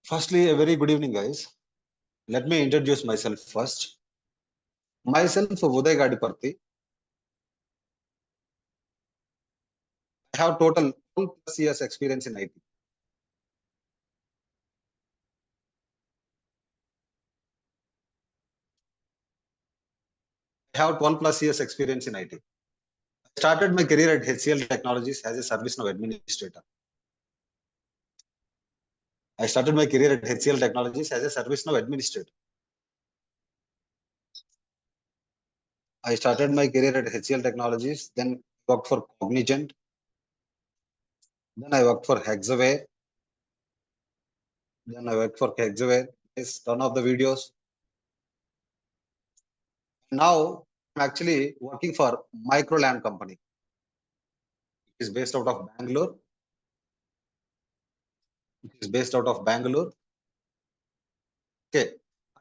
Firstly, a very good evening, guys. Let me introduce myself first. Myself, Uday Gadiparthi. I have total 12 plus years experience in IT. I have 12 plus years experience in IT. I started my career at HCL Technologies as a ServiceNow administrator. I started my career at HCL Technologies as a ServiceNow administrator. I started my career at HCL Technologies, then worked for Cognizant. Then I worked for Hexaware. Yes, turn off the videos. Now I'm actually working for Microland company. It is based out of Bangalore. Okay.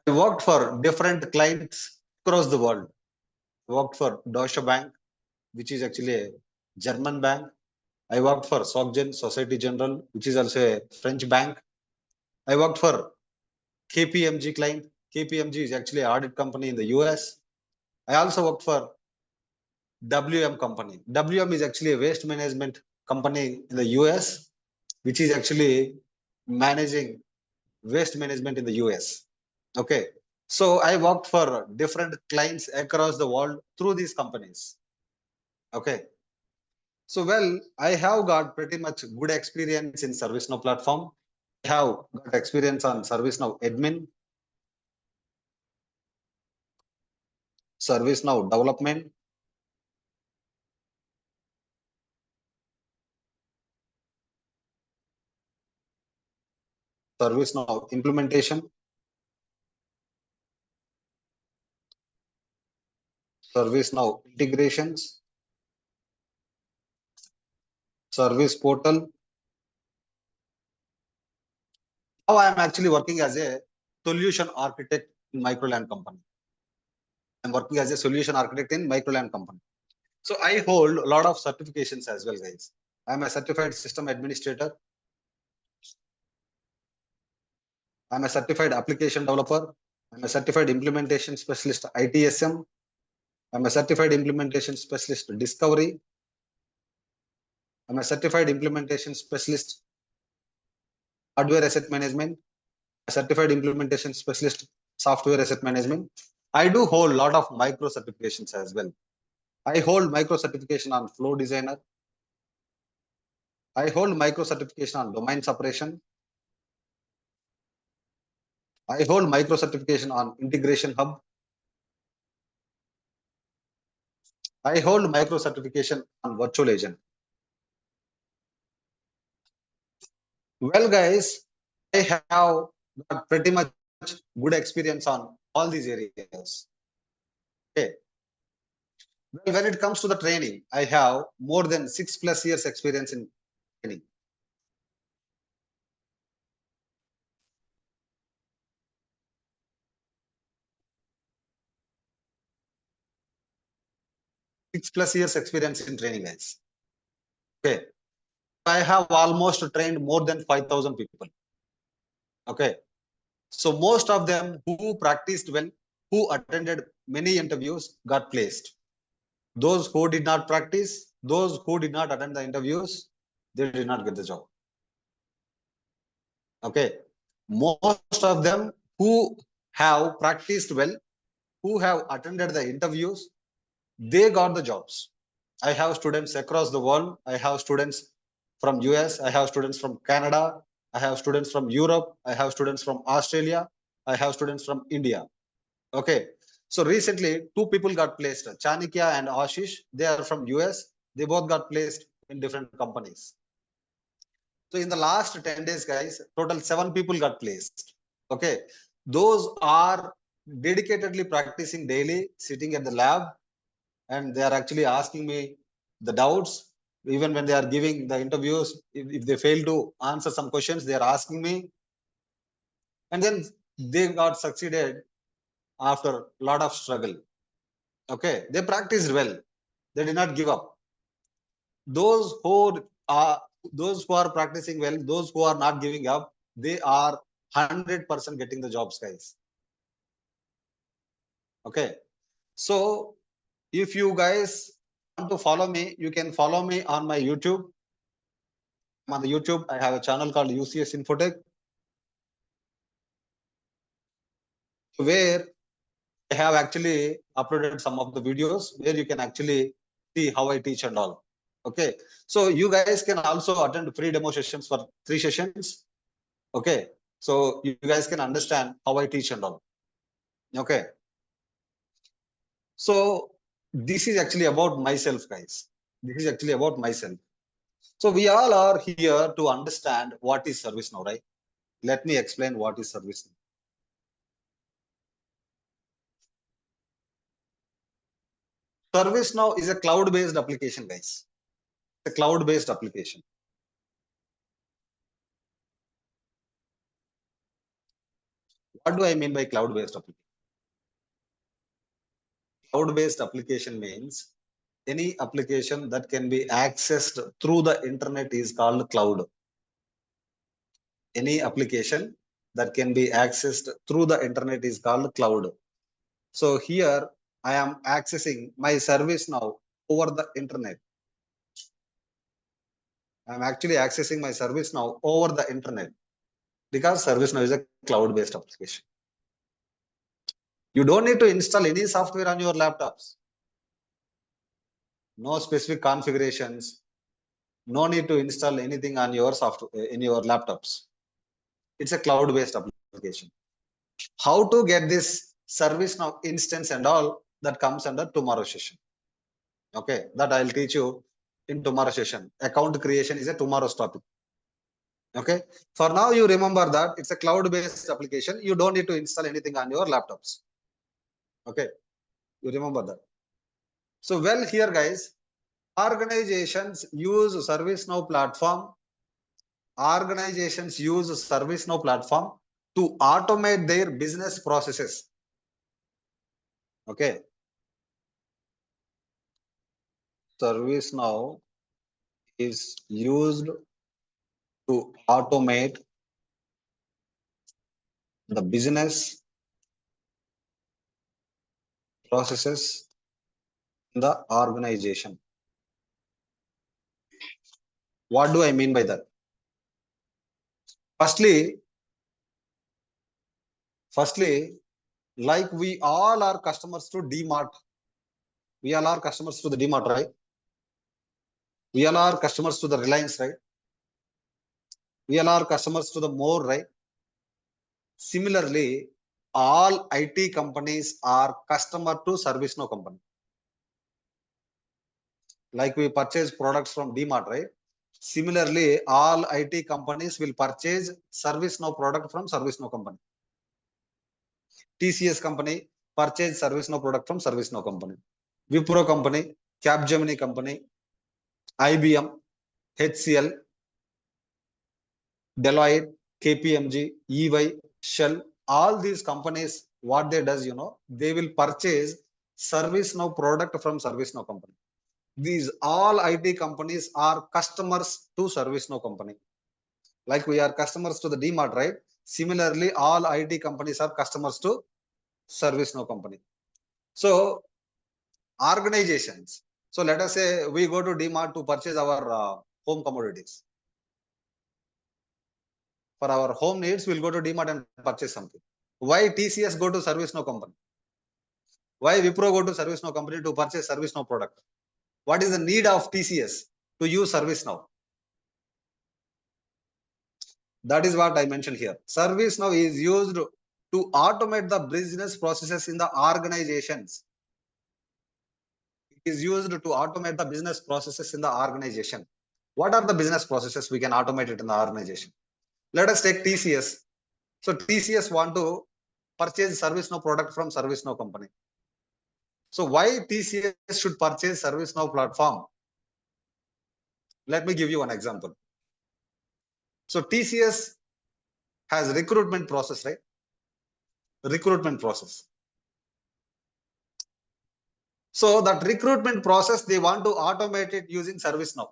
I worked for different clients across the world. I worked for Deutsche Bank, which is actually a German bank. I worked for SocGen, Society General, which is also a French bank. I worked for KPMG client. KPMG is actually an audit company in the US. I also worked for WM company. WM is actually a waste management company in the US, which is actually managing waste management in the US. Okay. So I worked for different clients across the world through these companies. Okay. So, well, I have got pretty much good experience in ServiceNow platform. I have got experience on ServiceNow admin, ServiceNow development, ServiceNow implementation, ServiceNow integrations, service portal. Now I am actually working as a solution architect in Microland company. I'm working as a solution architect in Microland company. So I hold a lot of certifications as well, guys. I'm a certified system administrator. I'm a certified application developer. I'm a certified implementation specialist, ITSM. I'm a certified implementation specialist, discovery. I'm a certified implementation specialist, hardware asset management. A certified implementation specialist, software asset management. I do hold a lot of micro certifications as well. I hold micro certification on flow designer. I hold micro certification on domain separation. I hold micro certification on integration hub. I hold micro certification on virtual agent. Well, guys, I have got pretty much good experience on all these areas. Okay. Well, when it comes to the training, I have more than 6+ years experience in training. Six plus years experience in training, guys. Okay. I have almost trained more than 5,000 people. Okay. So most of them who practiced well, who attended many interviews, got placed. Those who did not practice, those who did not attend the interviews, they did not get the job. Okay. Most of them who have practiced well, who have attended the interviews, they got the jobs. I have students across the world. I have students from US. I have students from Canada. I have students from Europe. I have students from Australia. I have students from India. Okay. So recently, two people got placed, Chanikya and Ashish. They are from US. They both got placed in different companies. So in the last 10 days, guys, total 7 people got placed. Okay. Those are dedicatedly practicing daily, sitting at the lab, and they are actually asking me the doubts. Even when they are giving the interviews, if they fail to answer some questions, they are asking me. And then they got succeeded after a lot of struggle. Okay. They practiced well. They did not give up. Those who are practicing well, those who are not giving up, they are 100% getting the jobs, guys. Okay. So if you guys want to follow me, you can follow me on my YouTube. On the YouTube, I have a channel called ucsinfotech, where I have actually uploaded some of the videos where you can actually see how I teach and all. Okay. So you guys can also attend free demo sessions for 3 sessions. Okay. So you guys can understand how I teach and all. Okay. So this is actually about myself, guys. This is actually about myself. So we all are here to understand what is ServiceNow, right? Let me explain what is ServiceNow. ServiceNow is a cloud-based application, guys. It's a cloud-based application. What do I mean by cloud-based application? Cloud-based application means any application that can be accessed through the internet is called cloud. Any application that can be accessed through the internet is called cloud. So here I am accessing my ServiceNow over the internet. I'm actually accessing my ServiceNow over the internet because ServiceNow is a cloud-based application. You don't need to install any software on your laptops. No specific configurations. No need to install anything on your software in your laptops. It's a cloud-based application. How to get this ServiceNow instance and all, that comes under tomorrow's session. Okay, that I'll teach you in tomorrow's session. Account creation is a tomorrow's topic. Okay, for now you remember that it's a cloud-based application. You don't need to install anything on your laptops. Okay, you remember that. So well, here guys, organizations use ServiceNow platform. Organizations use ServiceNow platform to automate their business processes. Okay, ServiceNow is used to automate the business processes in the organization. What do I mean by that? Firstly, like we all are customers to DMart. We all are customers to the DMart, right? We all are customers to the Reliance, right? We all are customers to the More, right? Similarly, all IT companies are customer to ServiceNow company. Like we purchase products from DMart, right? Similarly, all IT companies will purchase ServiceNow product from ServiceNow company. TCS company purchase ServiceNow product from ServiceNow company. Wipro company, Capgemini company, IBM, HCL, Deloitte, KPMG, EY, Shell, all these companies, what they does, they will purchase ServiceNow product from ServiceNow company. These all IT companies are customers to ServiceNow company. Like we are customers to the DMart, right? Similarly, all IT companies are customers to ServiceNow company. So organizations. So let us say we go to DMart to purchase our home commodities. For our home needs, we'll go to DMart and purchase something. Why TCS go to ServiceNow company? Why Wipro go to ServiceNow company to purchase ServiceNow product? What is the need of TCS to use ServiceNow? That is what I mentioned here. ServiceNow is used to automate the business processes in the organizations. It is used to automate the business processes in the organization. What are the business processes we can automate it in the organization? Let us take TCS. So TCS want to purchase ServiceNow product from ServiceNow company. So why TCS should purchase ServiceNow platform? Let me give you an example. So TCS has recruitment process, right? Recruitment process. So that recruitment process, they want to automate it using ServiceNow.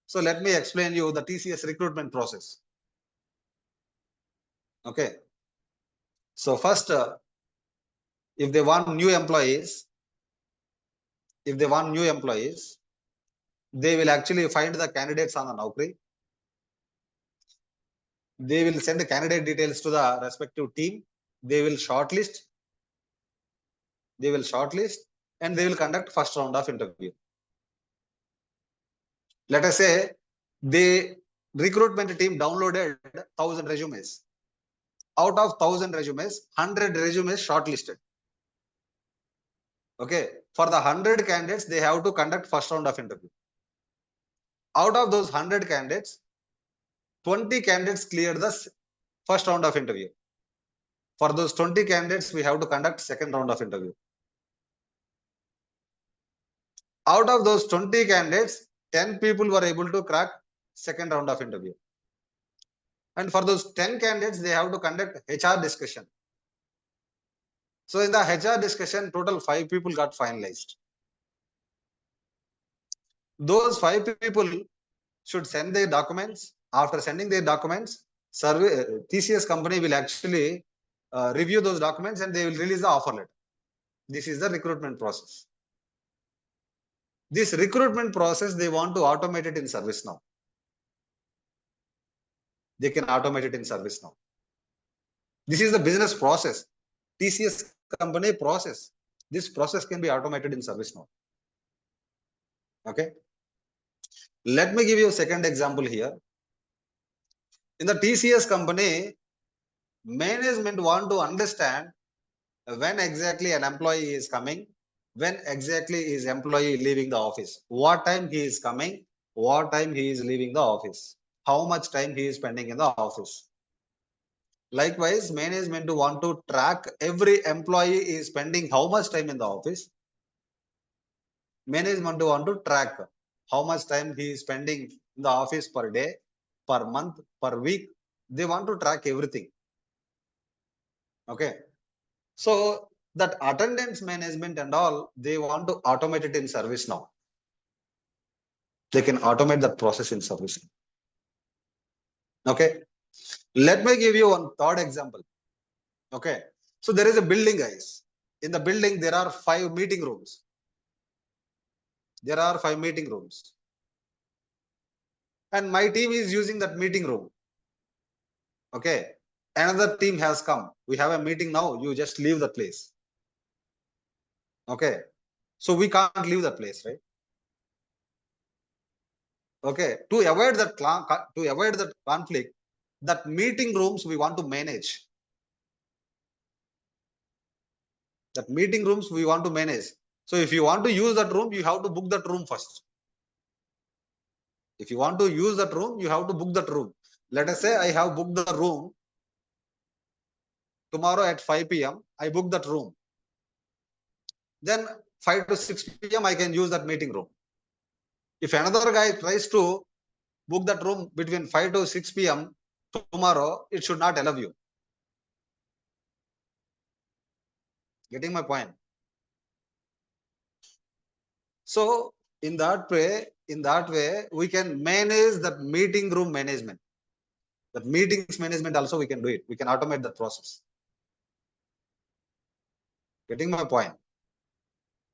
So let me explain you the TCS recruitment process. Okay. So first, if they want new employees, they will actually find the candidates on the Naukri. They will send the candidate details to the respective team. They will shortlist. And they will conduct first round of interview. Let us say the recruitment team downloaded 1,000 resumes. Out of 1,000 resumes, 100 resumes shortlisted. Okay. For the 100 candidates, they have to conduct first round of interview. Out of those 100 candidates, 20 candidates cleared the first round of interview. For those 20 candidates, we have to conduct second round of interview. Out of those 20 candidates, 10 people were able to crack second round of interview. And for those 10 candidates, they have to conduct HR discussion. So in the HR discussion, total 5 people got finalized. Those 5 people should send their documents. After sending their documents, TCS company will actually review those documents and they will release the offer letter. This is the recruitment process. This recruitment process, they want to automate it in ServiceNow. They can automate it in ServiceNow. This is the business process. TCS company process. This process can be automated in ServiceNow. Okay. Let me give you a second example here. In the TCS company, management want to understand when exactly an employee is coming, when exactly is employee leaving the office, what time he is coming, what time he is leaving the office, how much time he is spending in the office. Likewise, management want to track every employee is spending how much time in the office. Management want to track how much time he is spending in the office per day, per month, per week. They want to track everything. Okay. So that attendance management and all, they want to automate it in ServiceNow. They can automate that process in ServiceNow. Okay. Let me give you one third example. Okay. So there is a building, guys. In the building, there are 5 meeting rooms. There are 5 meeting rooms. And my team is using that meeting room. Okay. Another team has come. We have a meeting now. You just leave the place. Okay. So we can't leave the place, right? Okay. To avoid that conflict, that meeting rooms we want to manage. That meeting rooms we want to manage. So if you want to use that room, you have to book that room first. If you want to use that room, you have to book that room. Let us say I have booked the room tomorrow at 5 p.m. I book that room. Then 5 to 6 p.m. I can use that meeting room. If another guy tries to book that room between 5 to 6 p.m. tomorrow, it should not allow you. Getting my point? So in that way, we can manage that meeting room management. That meetings management also we can do it. We can automate that process. Getting my point?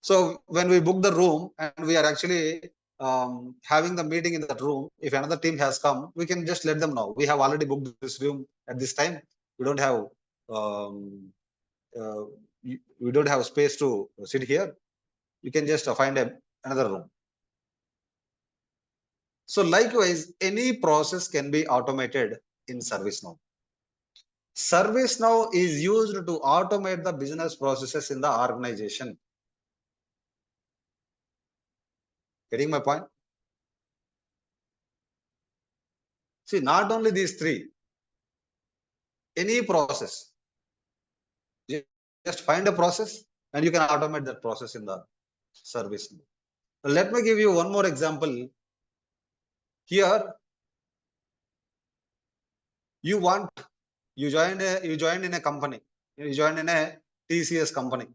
So when we book the room and we are actually having the meeting in that room, if another team has come, we can just let them know. We have already booked this room at this time. We don't have we don't have space to sit here. You can just find another room. So likewise, any process can be automated in ServiceNow. ServiceNow is used to automate the business processes in the organization. Getting my point? See, not only these 3, any process, just find a process and you can automate that process in the ServiceNow. Let me give you one more example. Here, you joined in a company, you joined in a TCS company.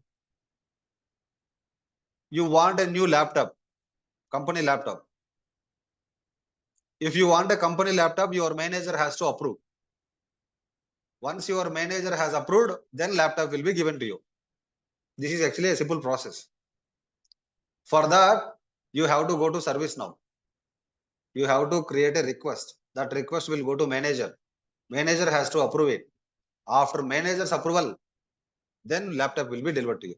You want a new laptop, company laptop. If you want a company laptop, your manager has to approve. Once your manager has approved, then laptop will be given to you. This is actually a simple process. For that, you have to go to ServiceNow. You have to create a request. That request will go to manager. Manager has to approve it. After manager's approval, then laptop will be delivered to you.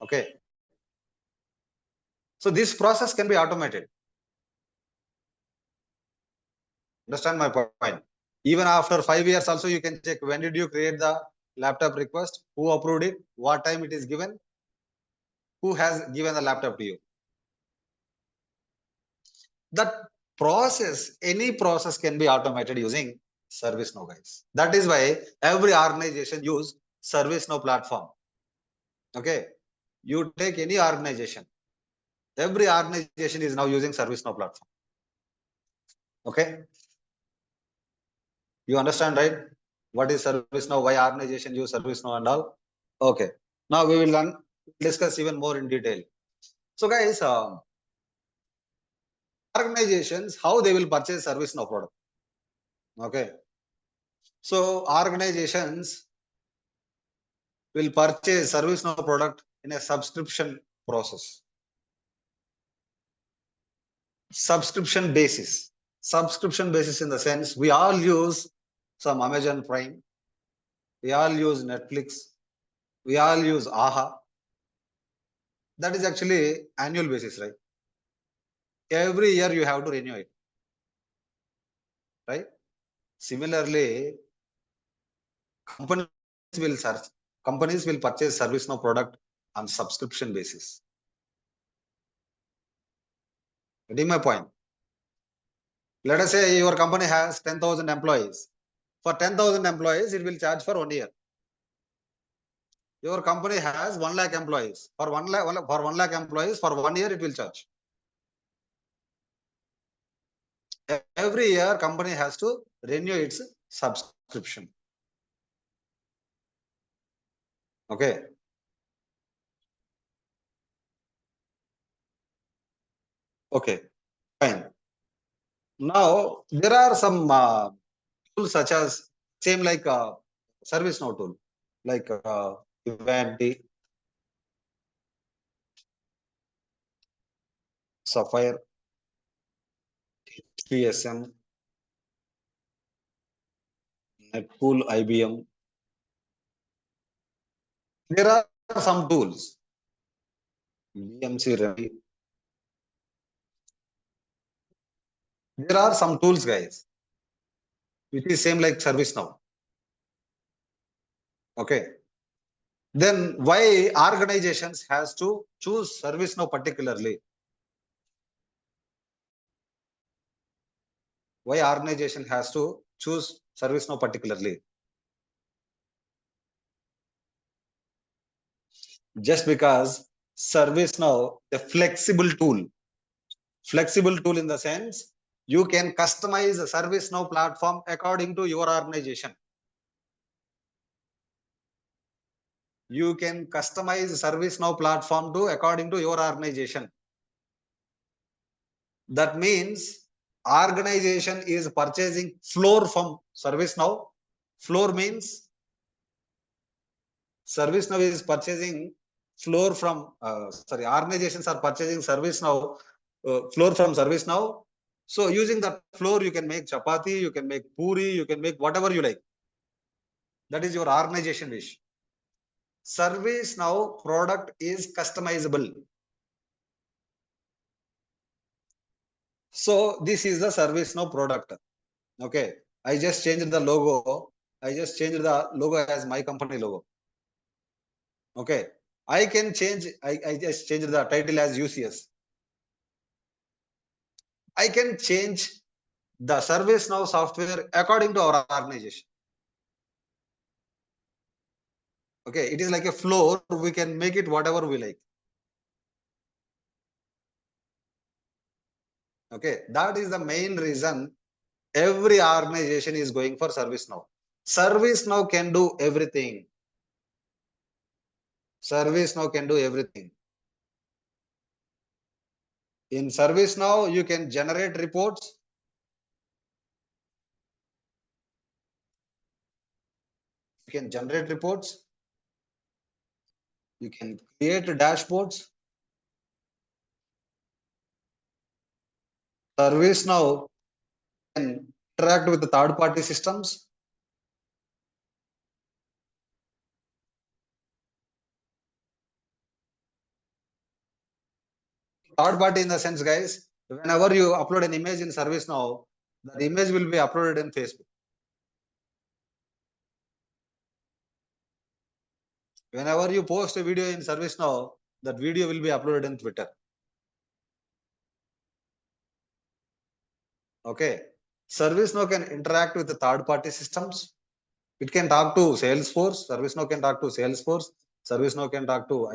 Okay. So this process can be automated. Understand my point? Even after 5 years also, you can check when did you create the laptop request, who approved it, what time it is given, who has given the laptop to you. That process, any process can be automated using ServiceNow, guys. That is why every organization use ServiceNow platform. Okay. You take any organization, every organization is now using ServiceNow platform. Okay. You understand, right? What is ServiceNow? Why organization use ServiceNow and all? Okay. Now we will discuss even more in detail. So, guys, organizations, how they will purchase ServiceNow product. Okay. So organizations will purchase ServiceNow product in a subscription process. Subscription basis. Subscription basis in the sense we all use some Amazon Prime. We all use Netflix. We all use AHA. That is actually annual basis, right? Every year you have to renew it, right? Similarly, companies companies will purchase ServiceNow product on subscription basis. Getting my point? Let us say your company has 10,000 employees. For 10,000 employees, it will charge for 1 year. Your company has 1 lakh employees. For 1 lakh employees, for 1 year, it will charge. Every year, company has to renew its subscription. Okay. Okay. Fine. Now, there are some tools such as same like ServiceNow tool, like UDEMY, Sapphire, PSM, Netpool, IBM. There are some tools. BMC Ready. There are some tools, guys, which is same like ServiceNow. Okay. Then why organizations has to choose ServiceNow particularly? Why organization has to choose ServiceNow particularly? Just because ServiceNow, the flexible tool in the sense you can customize the ServiceNow platform according to your organization. You can customize ServiceNow platform to according to your organization. That means organization is purchasing floor from ServiceNow. Floor means ServiceNow is purchasing floor from organizations are purchasing ServiceNow floor from ServiceNow. So using that floor, you can make chapati, you can make puri, you can make whatever you like. That is your organization wish. ServiceNow product is customizable. So this is the ServiceNow product. Okay. I just changed the logo. I just changed the logo as my company logo. Okay. I can change. I just changed the title as UCS. I can change the ServiceNow software according to our organization. Okay. It is like a floor. We can make it whatever we like. Okay. That is the main reason every organization is going for ServiceNow. ServiceNow can do everything. ServiceNow can do everything. In ServiceNow, you can generate reports. You can generate reports. You can create dashboards. ServiceNow can interact with the third-party systems. Third-party in the sense, guys, whenever you upload an image in ServiceNow, the image will be uploaded in Facebook. Whenever you post a video in ServiceNow, that video will be uploaded in Twitter. Okay. ServiceNow can interact with the third-party systems. It can talk to Salesforce. ServiceNow can talk to Salesforce. ServiceNow can talk to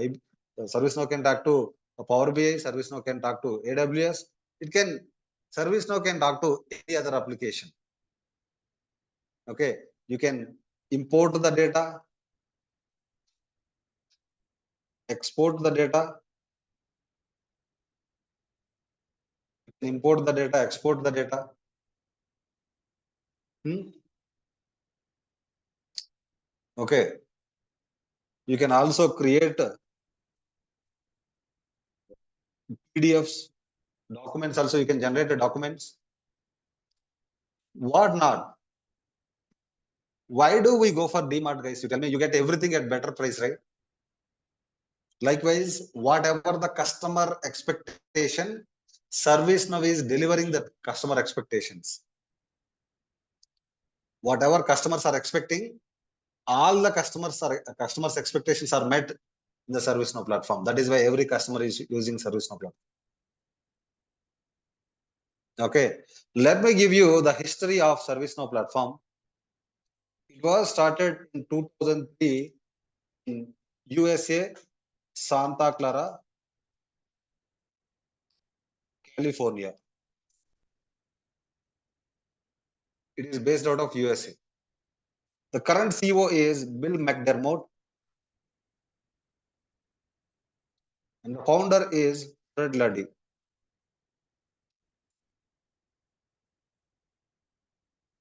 ServiceNow can talk to Power BI. ServiceNow can talk to AWS. ServiceNow can talk to any other application. Okay. You can import the data, export the data, import the data, export the data. Okay. You can also create PDFs, documents also. You can generate the documents. What not? Why do we go for DMart, guys? You tell me, you get everything at better price, right? Likewise, whatever the customer expectation, ServiceNow is delivering the customer expectations. Whatever customers are expecting, all the customers' expectations are met in the ServiceNow platform. That is why every customer is using ServiceNow platform. Okay, let me give you the history of ServiceNow platform. It was started in 2003 in USA, Santa Clara, California. It is based out of USA. The current CEO is Bill McDermott, and the founder is Fred Luddy.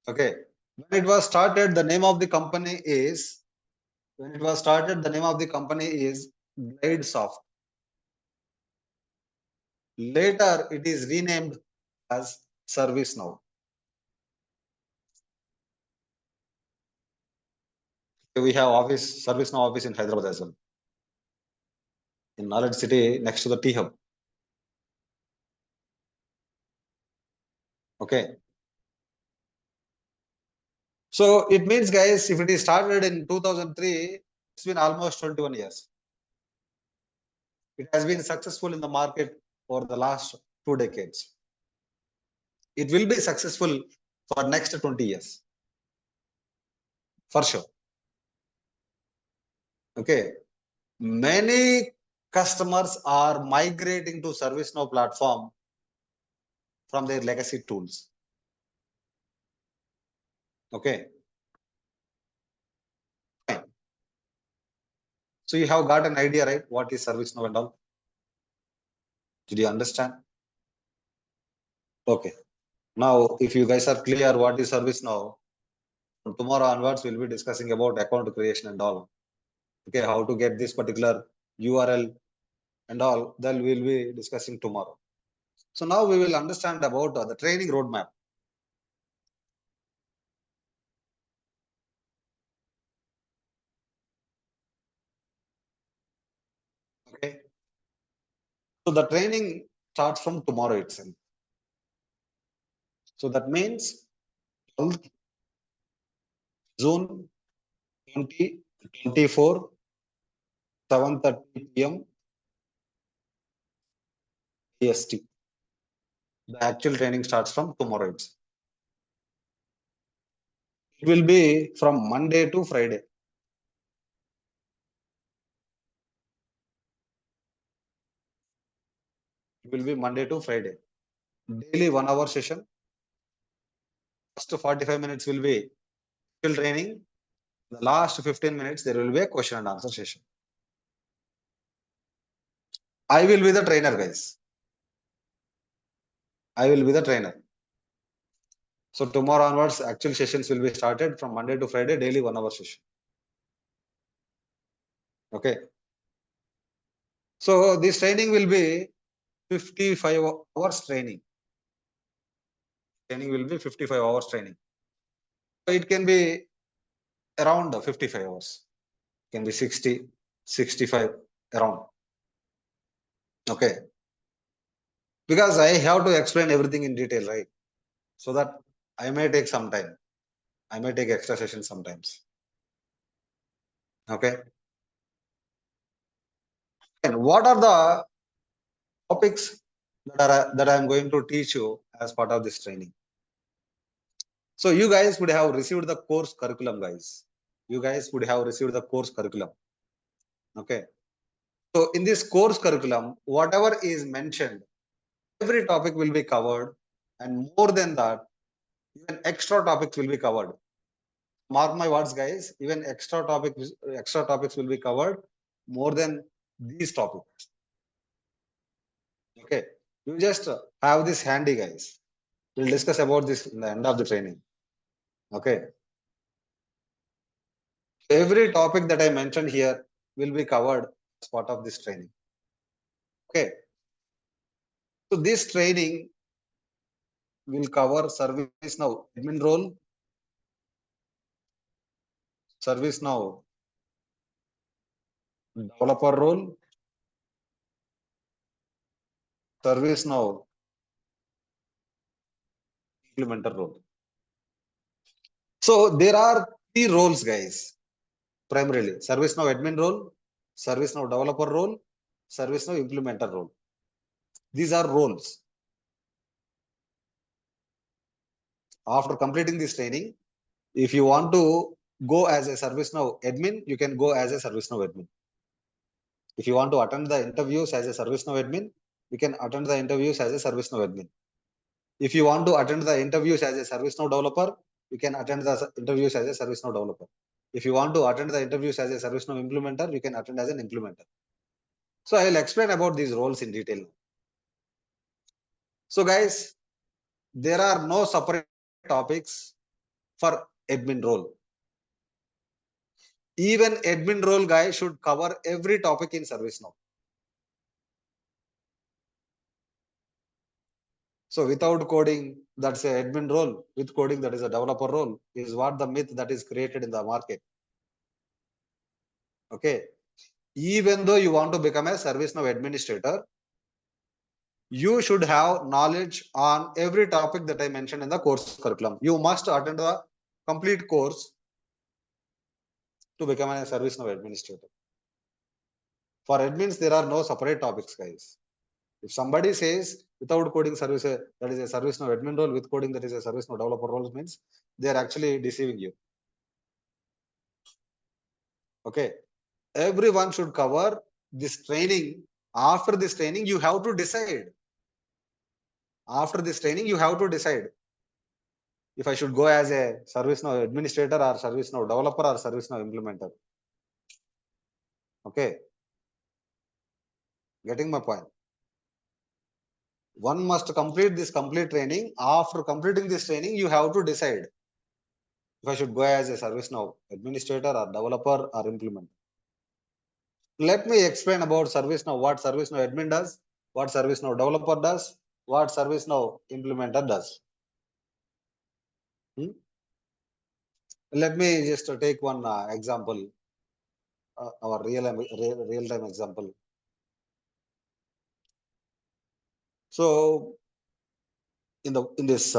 Okay. When it was started, the name of the company is GlideSoft. Later, it is renamed as ServiceNow. We have ServiceNow office in Hyderabad as well, in Knowledge City, next to the T Hub. Okay. So it means, guys, if it is started in 2003, it's been almost 21 years. It has been successful in the market for the last 2 decades. It will be successful for next 20 years. For sure. Okay. Many customers are migrating to ServiceNow platform from their legacy tools. Okay. Fine. So you have got an idea, right? What is ServiceNow and all? Did you understand? Okay. Now, if you guys are clear what is ServiceNow, from tomorrow onwards, we'll be discussing about account creation and all. Okay, how to get this particular URL and all, that we'll be discussing tomorrow. So now we will understand about the training roadmap. Okay. So the training starts from tomorrow itself. So that means 12th June 2024, 7:30 p.m. EST. The actual training starts from tomorrow itself. It will be from Monday to Friday. It will be Monday to Friday. Daily 1 hour session. First 45 minutes will be skill training. The last 15 minutes, there will be a question and answer session. I will be the trainer, guys. I will be the trainer. So tomorrow onwards, actual sessions will be started from Monday to Friday, daily 1 hour session. Okay. So this training will be 55 hours training. Training will be 55 hours training. So it can be around 55 hours. It can be 60, 65 around. Okay. Because I have to explain everything in detail, right? So that I may take some time. I may take extra sessions sometimes. Okay. And what are the topics that I am going to teach you as part of this training? So you guys would have received the course curriculum, guys. You guys would have received the course curriculum. Okay. So in this course curriculum, whatever is mentioned, every topic will be covered, and more than that, even extra topics will be covered. Mark my words, guys. Even extra topics will be covered more than these topics. Okay. You just have this handy, guys. We'll discuss about this in the end of the training. Okay. Every topic that I mentioned here will be covered as part of this training. Okay. So this training will cover ServiceNow admin role, ServiceNow developer role, ServiceNow implementer role. So there are three roles, guys, primarily: ServiceNow admin role, ServiceNow developer role, ServiceNow implementer role. These are roles. After completing this training, if you want to go as a ServiceNow admin, you can go as a ServiceNow admin. If you want to attend the interviews as a ServiceNow admin, you can attend the interviews as a ServiceNow admin. If you want to attend the interviews as a ServiceNow developer, you can attend the interviews as a ServiceNow developer. If you want to attend the interviews as a ServiceNow implementer, you can attend as an implementer. So I will explain about these roles in detail. So guys, there are no separate topics for admin role. Even admin role guy should cover every topic in ServiceNow. So without coding, that's a admin role. With coding, that is a developer role, is what the myth that is created in the market. Okay. Even though you want to become a ServiceNow administrator, you should have knowledge on every topic that I mentioned in the course curriculum. You must attend the complete course to become a ServiceNow administrator. For admins, there are no separate topics, guys. If somebody says without coding service, that is a ServiceNow admin role, with coding, that is a ServiceNow developer role, means they are actually deceiving you. Okay. Everyone should cover this training. After this training, you have to decide. After this training, you have to decide if I should go as a ServiceNow administrator or ServiceNow developer or ServiceNow implementer. Okay. Getting my point. One must complete this complete training. After completing this training, you have to decide if I should go as a ServiceNow administrator or developer or implementer. Let me explain about ServiceNow, what ServiceNow admin does, what ServiceNow developer does, what ServiceNow implementer does. Let me just take one example, our real time example. So in this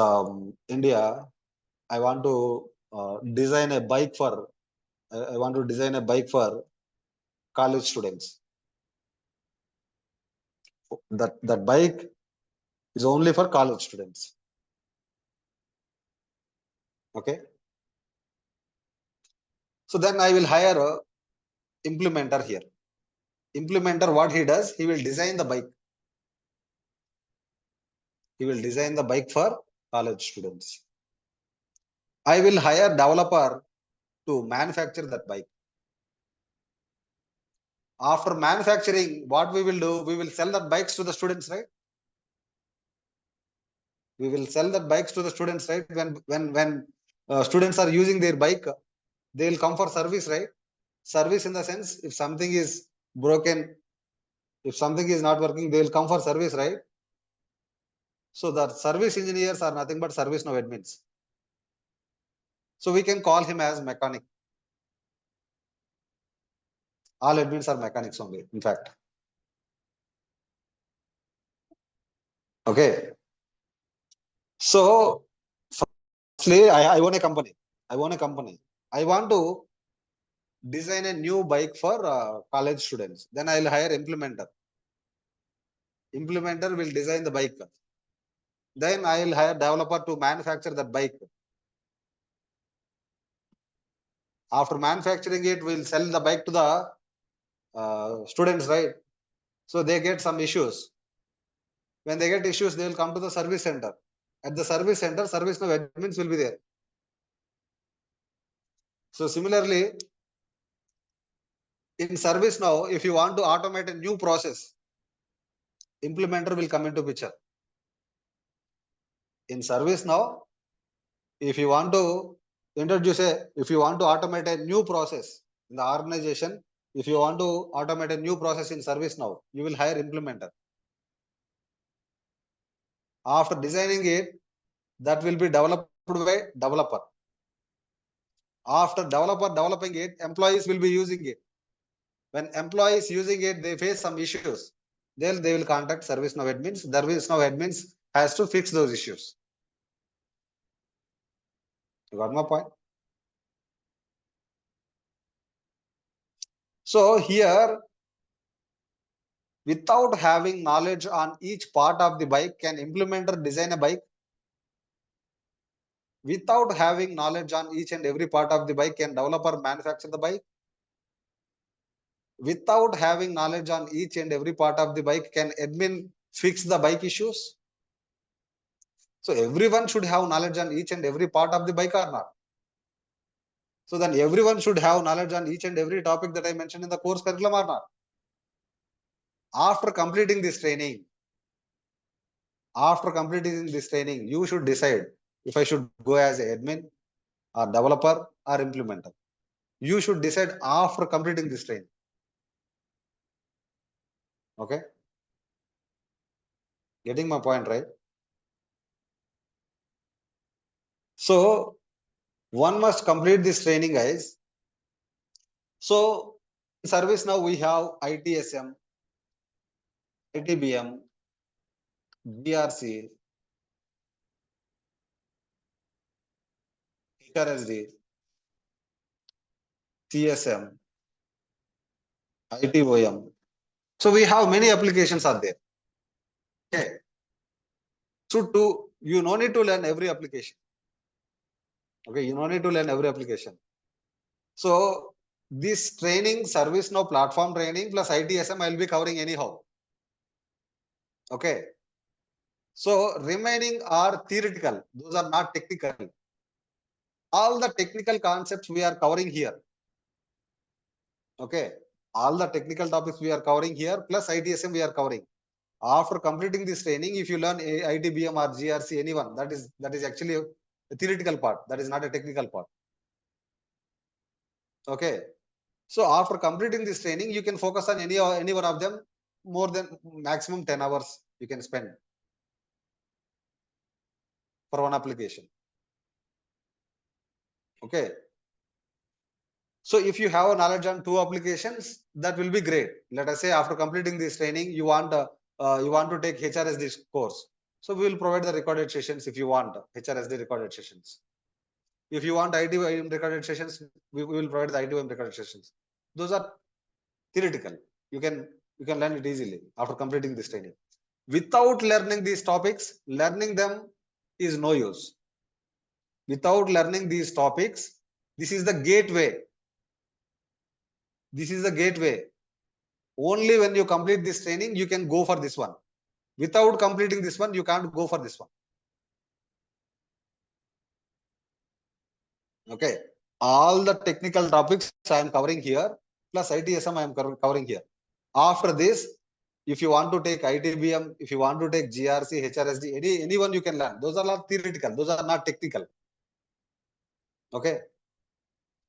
India, I want to design a bike for. I want to design a bike for college students. That bike is only for college students. Okay. So then I will hire a implementer here. Implementer, what he does, he will design the bike. He will design the bike for college students. I will hire developer to manufacture that bike. After manufacturing, what we will do, we will sell that bikes to the students, right? We will sell that bikes to the students, right? When students are using their bike, they will come for service, right? Service in the sense, if something is broken, if something is not working, they will come for service, right? So the service engineers are nothing but ServiceNow admins. So we can call him as mechanic. All admins are mechanics only, in fact. Okay. So firstly, I own a company. I own a company. I want to design a new bike for college students. Then I'll hire implementer. Implementer will design the bike. Then I'll hire developer to manufacture that bike. After manufacturing it, we'll sell the bike to the students, right? So they get some issues. When they get issues, they will come to the service center. At the service center, ServiceNow admins will be there. So similarly, in ServiceNow, if you want to automate a new process, implementer will come into picture. In ServiceNow, if you want to if you want to automate a new process in the organization, if you want to automate a new process in ServiceNow, you will hire implementer. After designing it, that will be developed by developer. After developer developing it, employees will be using it. When employees using it, they face some issues. Then they will contact ServiceNow admins. ServiceNow admins has to fix those issues. You got my point? So here, without having knowledge on each part of the bike, can implementer design a bike? Without having knowledge on each and every part of the bike, can developer manufacture the bike? Without having knowledge on each and every part of the bike, can admin fix the bike issues? So everyone should have knowledge on each and every part of the bike or not? So then everyone should have knowledge on each and every topic that I mentioned in the course curriculum or not? After completing this training, you should decide if I should go as an admin or developer or implementer. You should decide after completing this training. Okay? Getting my point, right? So one must complete this training, guys. So in ServiceNow we have ITSM, ITBM, GRC, HRSD, CSM, ITOM. So we have many applications are there. Okay. So you no need to learn every application. Okay, you no need to learn every application. So this training, ServiceNow platform training plus ITSM, I will be covering anyhow. Okay. So remaining are theoretical. Those are not technical. All the technical concepts we are covering here. Okay. All the technical topics we are covering here plus ITSM we are covering. After completing this training, if you learn ITBM or GRC, anyone, that is actually a theoretical part. That is not a technical part. Okay. So after completing this training, you can focus on any one of them. More than maximum 10 hours you can spend for one application. Okay. So if you have a knowledge on 2 applications, that will be great. Let us say after completing this training, you want to take HRSD course. So we will provide the recorded sessions if you want HRSD recorded sessions. If you want ITOM recorded sessions, we will provide the ITOM recorded sessions. Those are theoretical. You can learn it easily after completing this training. Without learning these topics, learning them is no use. Without learning these topics, this is the gateway. This is the gateway. Only when you complete this training, you can go for this one. Without completing this one, you can't go for this one. Okay. All the technical topics I am covering here, plus ITSM I am covering here. After this, if you want to take ITBM, if you want to take GRC, HRSD, anyone you can learn. Those are not theoretical. Those are not technical. Okay.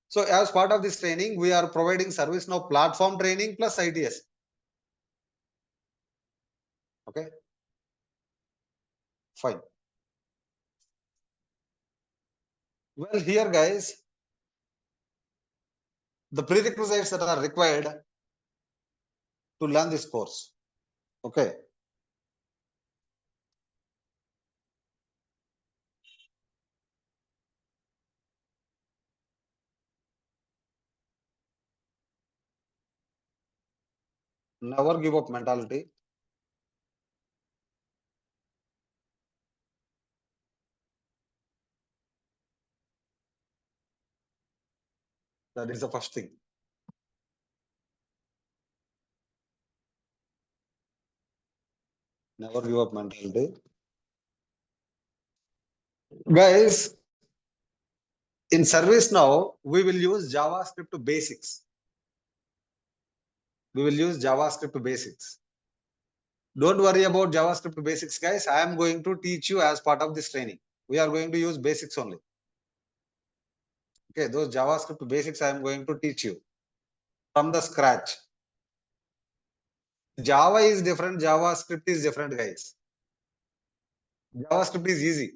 So as part of this training, we are providing ServiceNow platform training plus ITS. Okay, fine. Well, here guys, the prerequisites that are required to learn this course. Okay. Never give up mentality. That is the first thing. Never give up mentality. Guys, in ServiceNow, we will use JavaScript basics. We will use JavaScript basics. Don't worry about JavaScript basics, guys. I am going to teach you as part of this training. We are going to use basics only. Okay, those JavaScript basics I am going to teach you from the scratch. Java is different, JavaScript is different, guys. JavaScript is easy.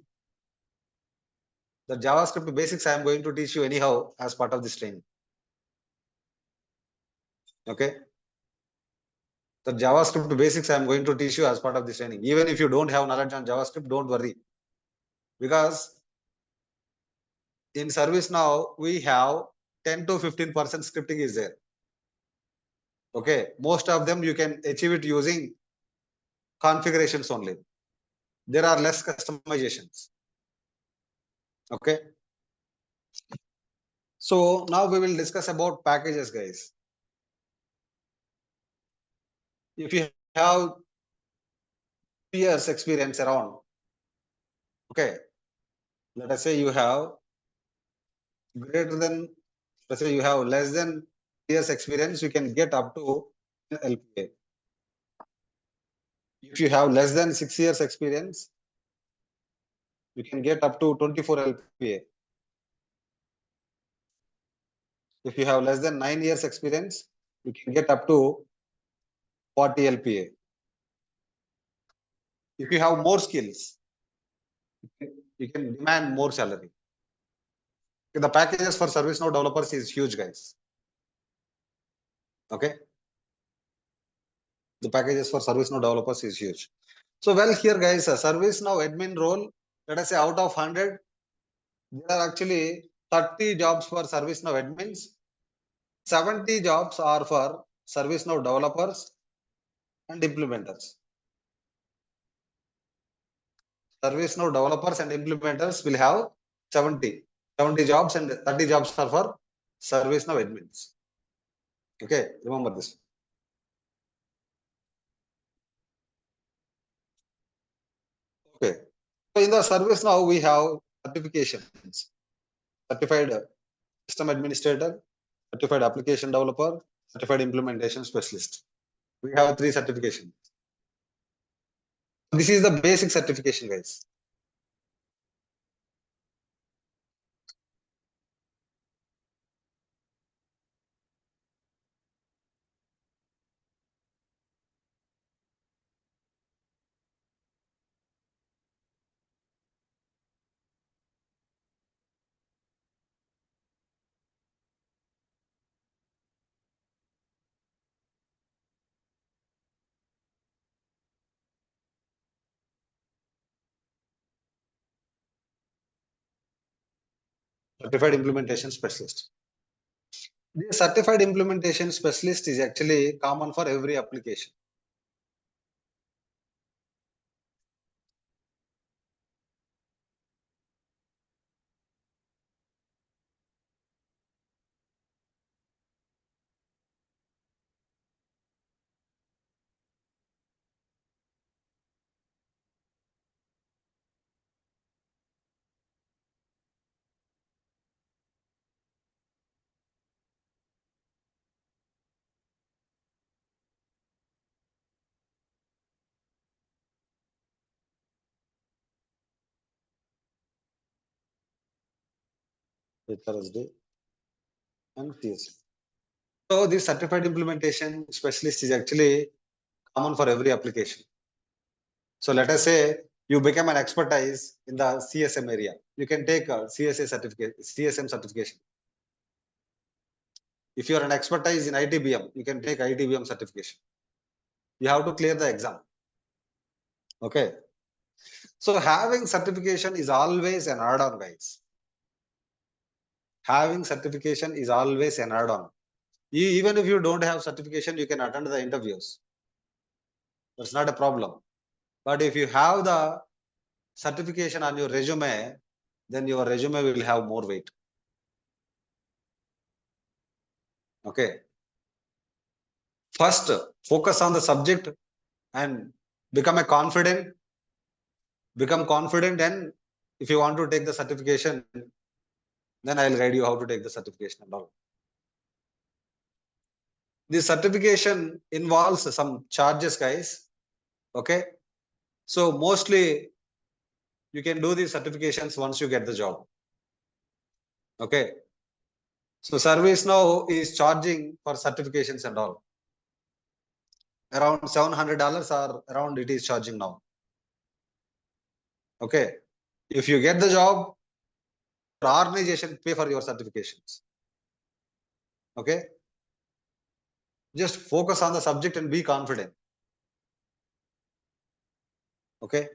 The JavaScript basics I am going to teach you anyhow as part of this training. Okay. The JavaScript basics I am going to teach you as part of this training. Even if you don't have knowledge on JavaScript, don't worry. Because in ServiceNow, we have 10 to 15% scripting is there. Okay. Most of them you can achieve it using configurations only. There are less customizations. Okay. So now we will discuss about packages, guys. If you have years experience around, okay, let us say you have greater than, let's say you have less than years experience, you can get up to LPA. If you have less than 6 years experience, you can get up to 24 LPA. If you have less than 9 years experience, you can get up to 40 LPA. If you have more skills, you can demand more salary. The packages for ServiceNow developers is huge, guys. Okay. The packages for ServiceNow developers is huge. So, well, here, guys, a ServiceNow admin role, let us say out of 100, there are actually 30 jobs for ServiceNow admins, 70 jobs are for ServiceNow developers and implementers. ServiceNow developers and implementers will have 70 jobs and 30 jobs are for ServiceNow admins. Okay, remember this. Okay, so in the ServiceNow we have certifications: certified system administrator, certified application developer, certified implementation specialist. We have 3 certifications. This is the basic certification, guys. Certified implementation specialist. The certified implementation specialist is actually common for every application. HRSD. and CSM. So this certified implementation specialist is actually common for every application. So let us say you become an expertise in the CSM area. You can take a CSA certificate, CSM certification. If you are an expertise in ITBM, you can take ITBM certification. You have to clear the exam. Okay. So having certification is always an add-on, guys. Having certification is always an add-on. Even if you don't have certification, you can attend the interviews. That's not a problem. But if you have the certification on your resume, then your resume will have more weight. Okay. First, focus on the subject and become confident. And if you want to take the certification, then I'll guide you how to take the certification and all. The certification involves some charges, guys. Okay. So mostly you can do these certifications once you get the job. Okay. So ServiceNow is charging for certifications and all. Around $700 or around it is charging now. Okay. If you get the job, your organization pay for your certifications. Okay. Just focus on the subject and be confident. Okay.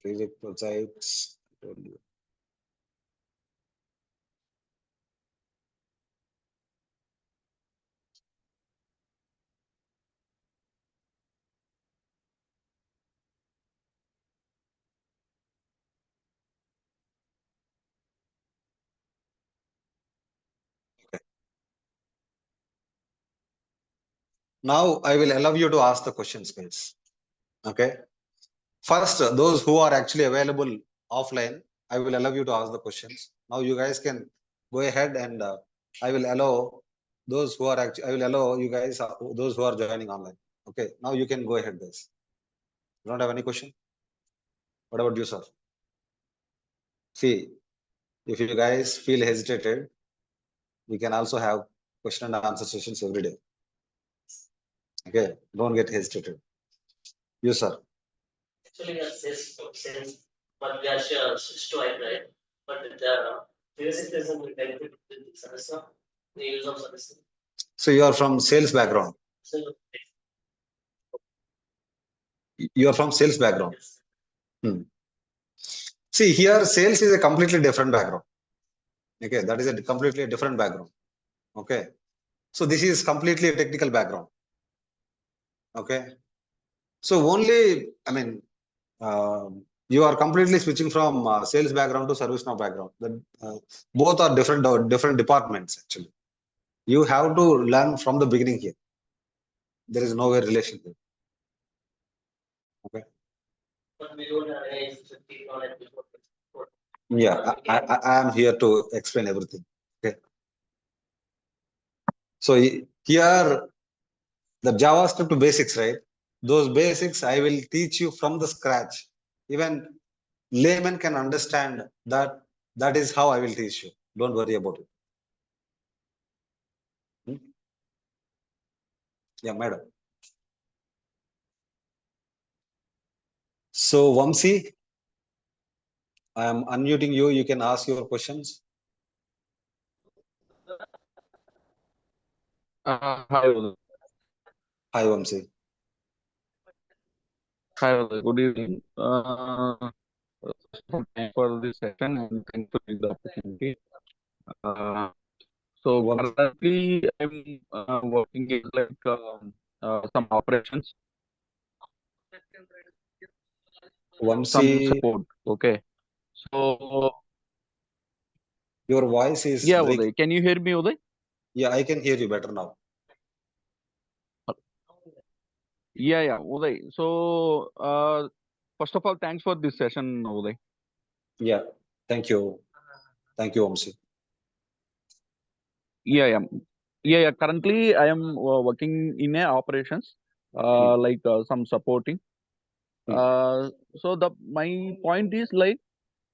Prerequisites. Now I will allow you to ask the questions, guys. Okay. First, those who are actually available offline, I will allow you to ask the questions. Now you guys can go ahead and I will allow those who are actually, I will allow you guys, those who are joining online. Okay. Now you can go ahead, guys. You don't have any question? What about you, sir? See, if you guys feel hesitated, we can also have question and answer sessions every day. Okay. Don't get hesitated. You, sir. Actually, sales, but we are switched to hybrid. But the basic reason we benefit with ServiceNow, the use of ServiceNow. So you are from sales background. So, you are from sales background. yes. See, here sales is a completely different background. Okay, that is a completely different background. Okay, so this is completely a technical background. Okay, so only, I mean, you are completely switching from sales background to ServiceNow background. Both are different departments actually. You have to learn from the beginning here. There is no way relation here. Okay. But we don't have any specific knowledge before. Yeah, I am here to explain everything. Okay. So here the JavaScript basics, right? Those basics I will teach you from the scratch. Even layman can understand that. That is how I will teach you. Don't worry about it. Yeah, madam. So Vamsi, I am unmuting you. You can ask your questions. Hi, Uday. Hi, Vamsi. Hi, Uday. Good evening. Thanks for this session and thanks for the opportunity. So Vamsi. currently, I'm working in some operations, some Vamsi, support. Okay. So your voice is yeah, breaking. Uday. Can you hear me, Uday? Yeah, I can hear you better now. Yeah, Uday. So first of all, thanks for this session, Uday. Yeah, thank you. Thank you, Vamsi. Yeah. Currently, I am working in a operations, some supporting. So my point is like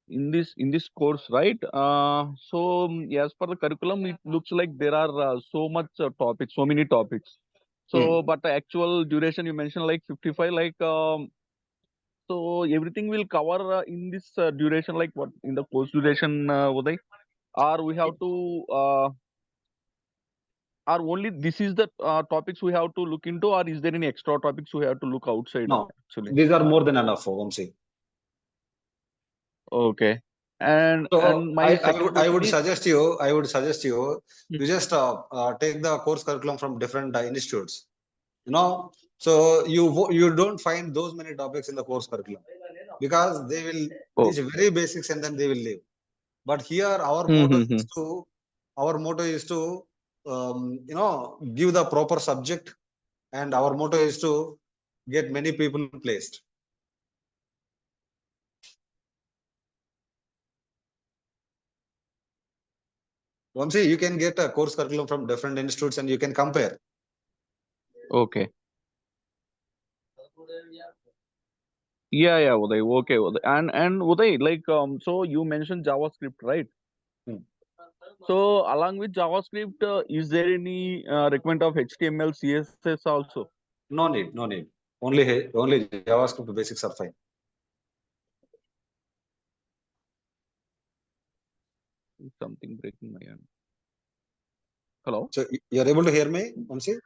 in this course, right? As per the curriculum, it looks like there are so much topics, so many topics. So, but the actual duration you mentioned like 55, like so everything will cover in this duration, like what in the course duration, Uday? Or we have to or only this is the topics we have to look into, or is there any extra topics we have to look outside No, actually? these are more than enough, Vamsi. Okay. And So my second I question would is, suggest you just take the course curriculum from different institutes. You know, so you don't find those many topics in the course curriculum because they will oh, teach very basics and then they will leave. But here mm-hmm. our motto is to give the proper subject, and our motto is to get many people placed. Vamsi, you can get a course curriculum from different institutes and you can compare. Okay. Yeah, Uday. Okay, Uday. And Uday, like so you mentioned JavaScript, right? Hmm. So along with JavaScript, is there any requirement of HTML, CSS also? No need, no need. Only JavaScript basics are fine. Something breaking my end. Hello. So you're able to hear me, Vamsi?